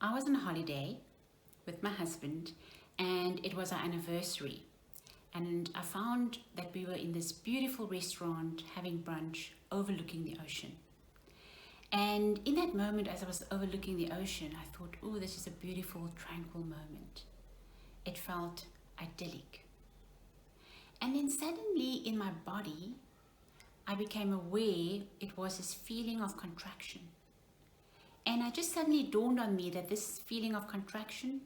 I was on holiday with my husband and it was our anniversary. And I found that we were in this beautiful restaurant having brunch overlooking the ocean. And in that moment, as I was overlooking the ocean, I thought, oh, this is a beautiful, tranquil moment. It felt idyllic. And then suddenly in my body, I became aware it was this feeling of contraction. And it just suddenly dawned on me that this feeling of contraction,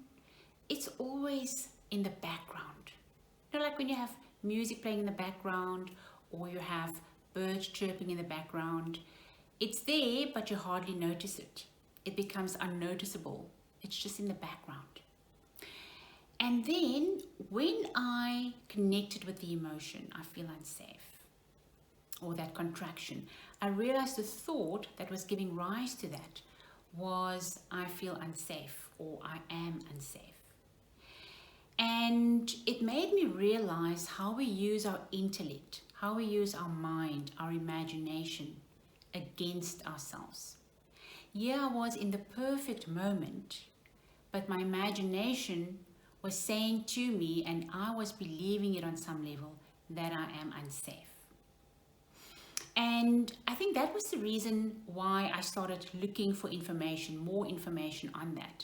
it's always in the background. You know, like when you have music playing in the background or you have birds chirping in the background, it's there, but you hardly notice it. It becomes unnoticeable. It's just in the background. And then when I connected with the emotion, I feel unsafe, or that contraction, I realized the thought that was giving rise to that was I feel unsafe or I am unsafe. And it made me realize how we use our intellect, how we use our mind, our imagination against ourselves. Yeah, I was in the perfect moment, but my imagination was saying to me, and I was believing it on some level, that I am unsafe. And I think that was the reason why I started looking for information, more information on that.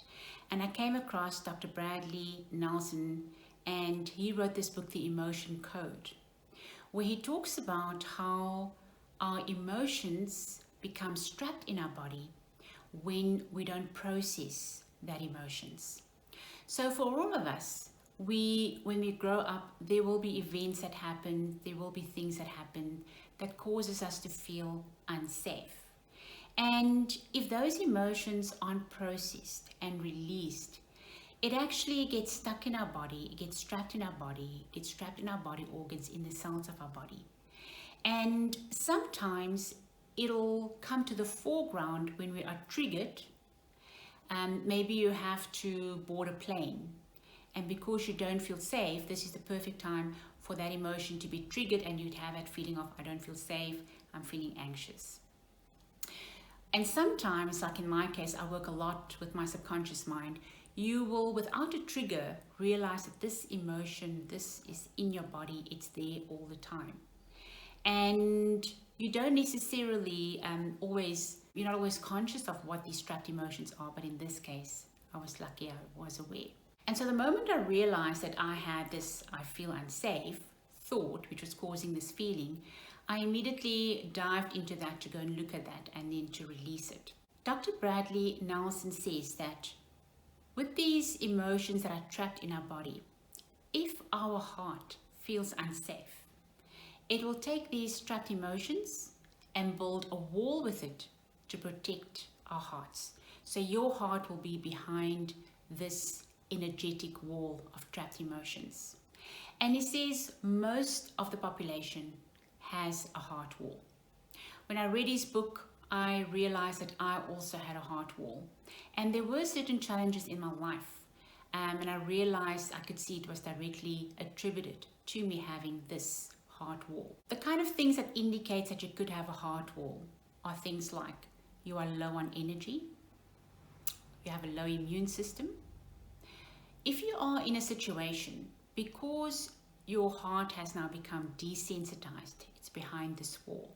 And I came across Dr. Bradley Nelson, and he wrote this book, The Emotion Code, where he talks about how our emotions become trapped in our body when we don't process that emotions. So for all of us, when we grow up, there will be events that happen, there will be things that happen that causes us to feel unsafe. And if those emotions aren't processed and released, it actually gets stuck in our body, it gets trapped in our body, it gets trapped in our body organs, in the cells of our body. And sometimes it'll come to the foreground when we are triggered. Maybe you have to board a plane, and because you don't feel safe, this is the perfect time for that emotion to be triggered, and you'd have that feeling of, I don't feel safe, I'm feeling anxious. And sometimes, like in my case, I work a lot with my subconscious mind. You will, without a trigger, realize that this emotion, this is in your body, it's there all the time. And you don't necessarily you're not always conscious of what these trapped emotions are, but in this case, I was lucky, I was aware. And so the moment I realized that I had this, I feel unsafe thought, which was causing this feeling, I immediately dived into that to go and look at that and then to release it. Dr. Bradley Nelson says that with these emotions that are trapped in our body, if our heart feels unsafe, it will take these trapped emotions and build a wall with it to protect our hearts. So your heart will be behind this energetic wall of trapped emotions. And he says most of the population has a heart wall. When I read his book, I realized that I also had a heart wall. And there were certain challenges in my life. And I realized I could see it was directly attributed to me having this heart wall. The kind of things that indicates that you could have a heart wall are things like you are low on energy, you have a low immune system. If you are in a situation, because your heart has now become desensitized, it's behind this wall,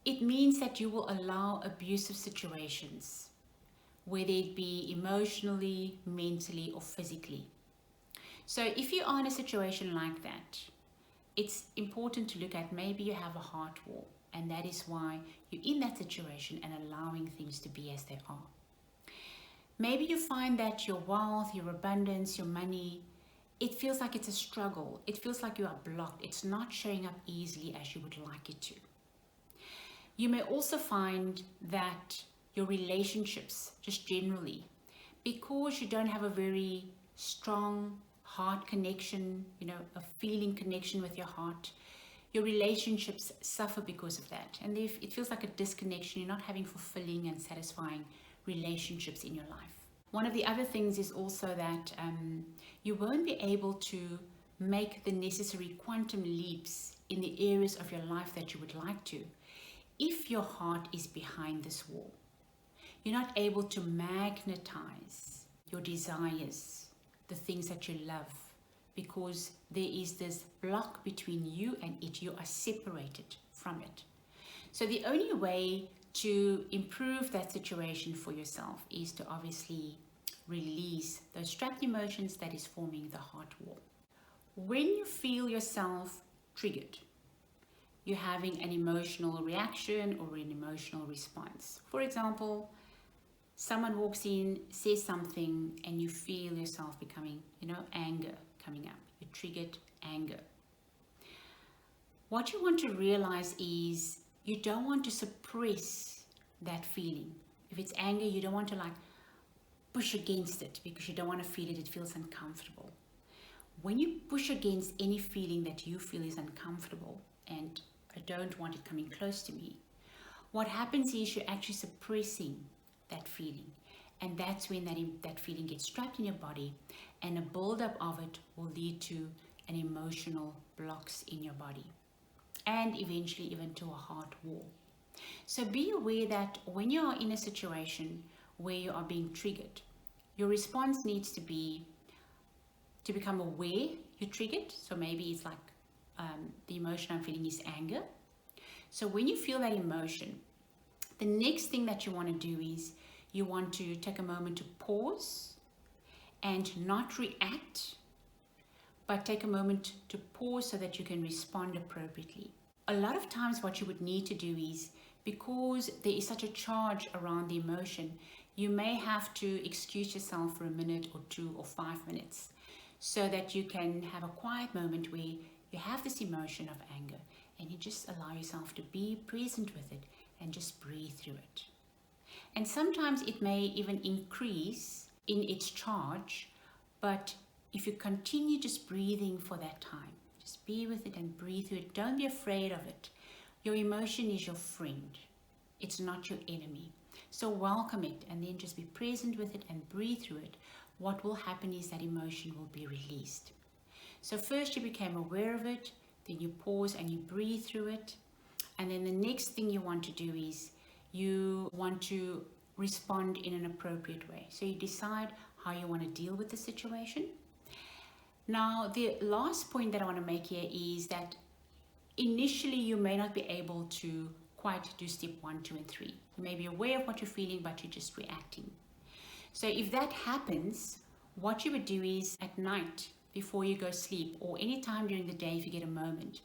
it means that you will allow abusive situations, whether it be emotionally, mentally, or physically. So if you are in a situation like that, it's important to look at maybe you have a heart wall, and that is why you're in that situation and allowing things to be as they are. Maybe you find that your wealth, your abundance, your money, it feels like it's a struggle. It feels like you are blocked. It's not showing up easily as you would like it to. You may also find that your relationships, just generally, because you don't have a very strong heart connection, a feeling connection with your heart, your relationships suffer because of that. And it feels like a disconnection. You're not having fulfilling and satisfying relationships in your life. One of the other things is also that you won't be able to make the necessary quantum leaps in the areas of your life that you would like to if your heart is behind this wall. You're not able to magnetize your desires, the things that you love, because there is this block between you and it. You are separated from it. So the only way to improve that situation for yourself is to obviously release those trapped emotions that is forming the heart wall. When you feel yourself triggered, you're having an emotional reaction or an emotional response. For example, someone walks in, says something, and you feel yourself becoming, anger coming up. You're triggered, anger. What you want to realize is you don't want to suppress that feeling. If it's anger, you don't want to push against it because you don't want to feel it. It feels uncomfortable. When you push against any feeling that you feel is uncomfortable and I don't want it coming close to me, what happens is you're actually suppressing that feeling. And that's when that feeling gets trapped in your body, and a buildup of it will lead to an emotional blocks in your body and eventually even to a heart wall. So be aware that when you are in a situation where you are being triggered, your response needs to be to become aware you're triggered. So maybe it's the emotion I'm feeling is anger. So when you feel that emotion, the next thing that you want to do is you want to take a moment to pause and not react, but take a moment to pause so that you can respond appropriately. A lot of times what you would need to do is, because there is such a charge around the emotion, you may have to excuse yourself for a minute or 2 or 5 minutes so that you can have a quiet moment where you have this emotion of anger and you just allow yourself to be present with it and just breathe through it. And sometimes it may even increase in its charge, but if you continue just breathing for that time, just be with it and breathe through it. Don't be afraid of it. Your emotion is your friend. It's not your enemy. So welcome it and then just be present with it and breathe through it. What will happen is that emotion will be released. So first you became aware of it, then you pause and you breathe through it. And then the next thing you want to do is you want to respond in an appropriate way. So you decide how you want to deal with the situation. Now, the last point that I want to make here is that initially you may not be able to quite do step 1, 2, and 3. You may be aware of what you're feeling, but you're just reacting. So if that happens, what you would do is at night before you go sleep, or any time during the day if you get a moment,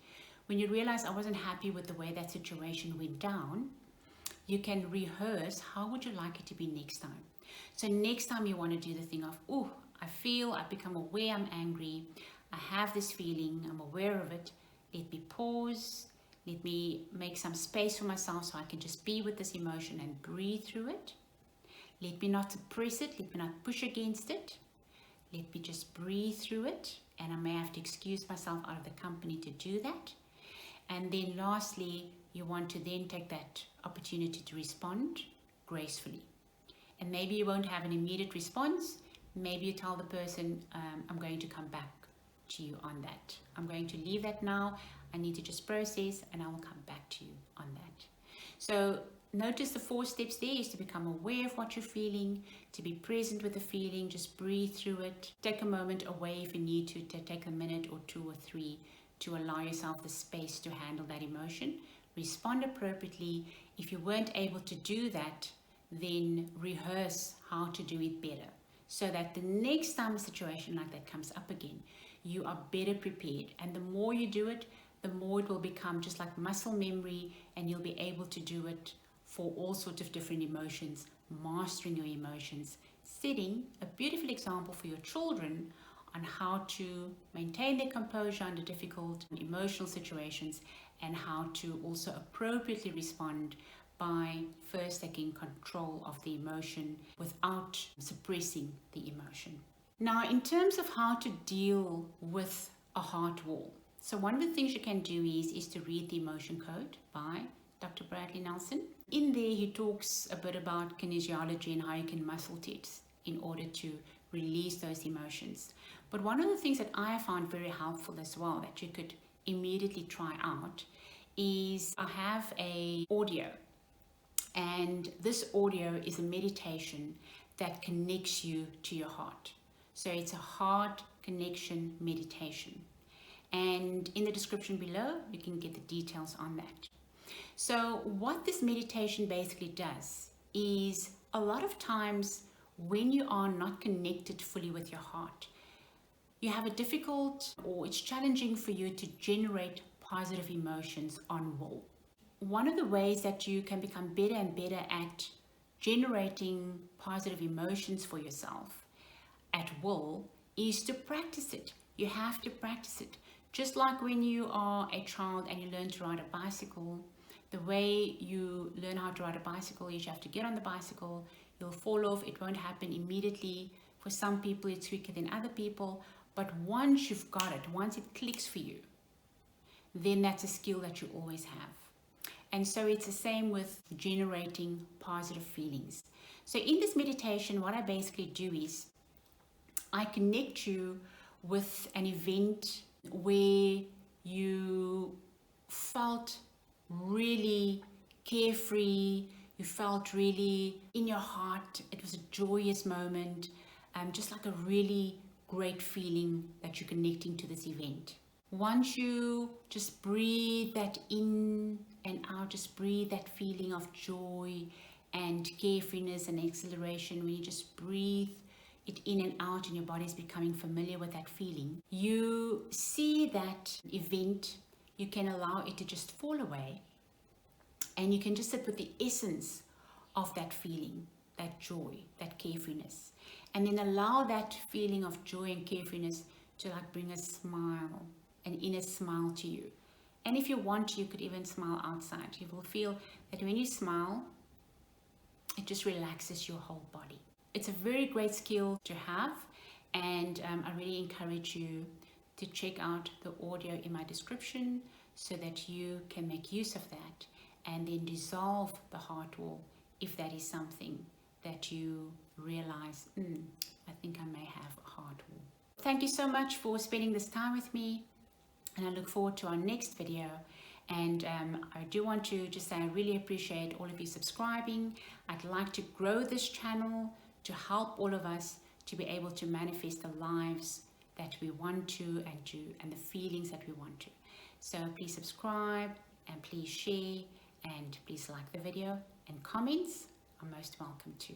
when you realize I wasn't happy with the way that situation went down, you can rehearse how would you like it to be next time. So next time you want to do the thing of, oh, I've become aware I'm angry, I have this feeling, I'm aware of it. Let me pause, let me make some space for myself so I can just be with this emotion and breathe through it. Let me not suppress it, let me not push against it. Let me just breathe through it, and I may have to excuse myself out of the company to do that. And then lastly, you want to then take that opportunity to respond gracefully. And maybe you won't have an immediate response. Maybe you tell the person, I'm going to come back to you on that. I'm going to leave that now. I need to just process and I will come back to you on that. So notice the 4 steps there is to become aware of what you're feeling, to be present with the feeling, just breathe through it. Take a moment away if you need to take a minute or 2 or 3 to allow yourself the space to handle that emotion. Respond appropriately. If you weren't able to do that, then rehearse how to do it better, so that the next time a situation like that comes up again, you are better prepared. And the more you do it, the more it will become just like muscle memory, and you'll be able to do it for all sorts of different emotions, mastering your emotions, setting a beautiful example for your children on how to maintain their composure under difficult emotional situations, and how to also appropriately respond by first taking control of the emotion without suppressing the emotion. Now, in terms of how to deal with a heart wall, so one of the things you can do is to read the Emotion Code by Dr. Bradley Nelson. In there, he talks a bit about kinesiology and how you can muscle test in order to release those emotions. But one of the things that I found very helpful as well that you could immediately try out is I have a audio, And this audio is a meditation that connects you to your heart. So it's a heart connection meditation. And in the description below, you can get the details on that. So what this meditation basically does is, a lot of times when you are not connected fully with your heart, you have a difficult, or it's challenging for you to generate positive emotions on will. One of the ways that you can become better and better at generating positive emotions for yourself at will is to practice it. You have to practice it. Just like when you are a child and you learn to ride a bicycle, the way you learn how to ride a bicycle is you have to get on the bicycle, you'll fall off, it won't happen immediately. For some people it's quicker than other people, but once you've got it, once it clicks for you, then that's a skill that you always have. And so it's the same with generating positive feelings. So in this meditation, what I basically do is I connect you with an event where you felt really carefree, you felt really in your heart, it was a joyous moment, just like a really great feeling that you're connecting to this event. Once you just breathe that in and out, just breathe that feeling of joy and carefreeness and exhilaration, when you just breathe it in and out and your body is becoming familiar with that feeling, you see that event, you can allow it to just fall away, and you can just sit with the essence of that feeling, that joy, that carefreeness, and then allow that feeling of joy and carefreeness to like bring a smile, an inner smile to you. And if you want, you could even smile outside. You will feel that when you smile, it just relaxes your whole body. It's a very great skill to have, and I really encourage you to check out the audio in my description so that you can make use of that and then dissolve the heart wall if that is something that you realize, I think I may have a heart wall. Thank you so much for spending this time with me, and I look forward to our next video. And I do want to just say I really appreciate all of you subscribing. I'd like to grow this channel to help all of us to be able to manifest the lives that we want to, and the feelings that we want to. So please subscribe, and please share, and please like the video, and comments are most welcome too.